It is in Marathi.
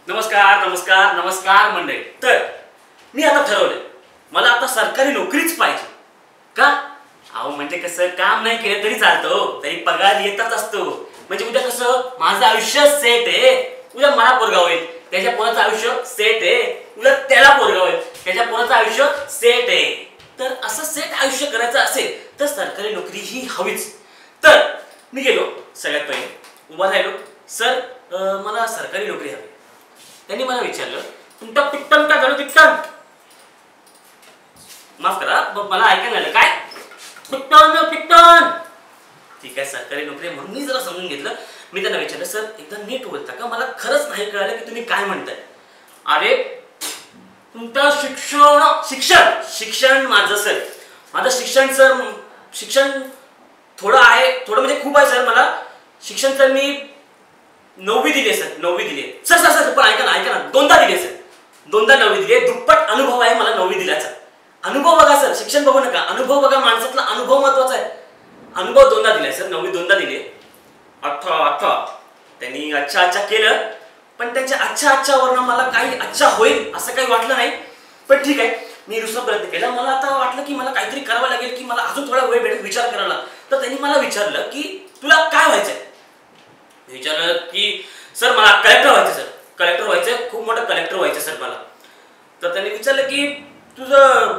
नमस्कार नमस्कार नमस्कार मंडळी. तर मी आता ठरवलंय मला आता सरकारी नोकरीच पाहिजे. का? अहो म्हणजे कसं काम नाही केलं तरी चालतं, तरी पगार येतच असतो. म्हणजे उद्या कसं माझं आयुष्य सेट आहे. उद्या मला पोरगा होईल, त्याच्या पोराचं आयुष्य सेट आहे. उद्या त्याला पोरगा होईल, त्याच्या पोराचं आयुष्य सेट आहे. तर असं सेट आयुष्य करायचं असेल तर सरकारी नोकरी ही हवीच. तर मी गेलो, सगळ्यात पहिले उभा राहिलो. सर मला सरकारी नोकरी हवी. त्यांनी मला विचारलं तुमचा पिट्टन काय झालं? पिट्टन माफ करा मला ऐकायला आलं. काय पिट्टन? पिट्टन ठीक आहे, सरकारी नोकरी म्हणून मी जरा समजून घेतलं. मी त्यांना विचारलं सर एकदा नीट बोलता का, मला खरंच नाही कळलं की तुम्ही काय म्हणताय. अरे तुमचं शिक्षण माझं सर, माझं शिक्षण सर, शिक्षण थोडं आहे, थोडं म्हणजे खूप आहे सर. मला शिक्षण तर मी 9वी दिली सर, 9वी दिली सर. सर सर पण ऐका ना, दोनदा दिले सर, दोनदा 9वी दिली. दुप्पट अनुभव आहे मला 9वी दिल्याचा. अनुभव बघा सर, शिक्षण बघू नका, अनुभव बघा. माणसातला अनुभव महत्वाचा आहे. अनुभव दोनदा दिलाय सर, 9वी दोनदा दिली. अच्छा त्यांनी अच्छा अच्छा केलं, पण त्यांच्या अच्छा वरनं मला काही अच्छा होईल असं काही वाटलं नाही. पण ठीक आहे, मी दुसरा प्रयत्न केला. मला आता वाटलं की मला काहीतरी करावं लागेल, की मला अजून थोडा वेळ भेटेल विचार करायला. तर त्यांनी मला विचारलं की तुला काय व्हायचंय. विचारलं की सर मला कलेक्टर व्हायचं सर, कलेक्टर व्हायचं, खूप मोठं कलेक्टर व्हायचं सर मला. तर त्यांनी विचारलं की तुझं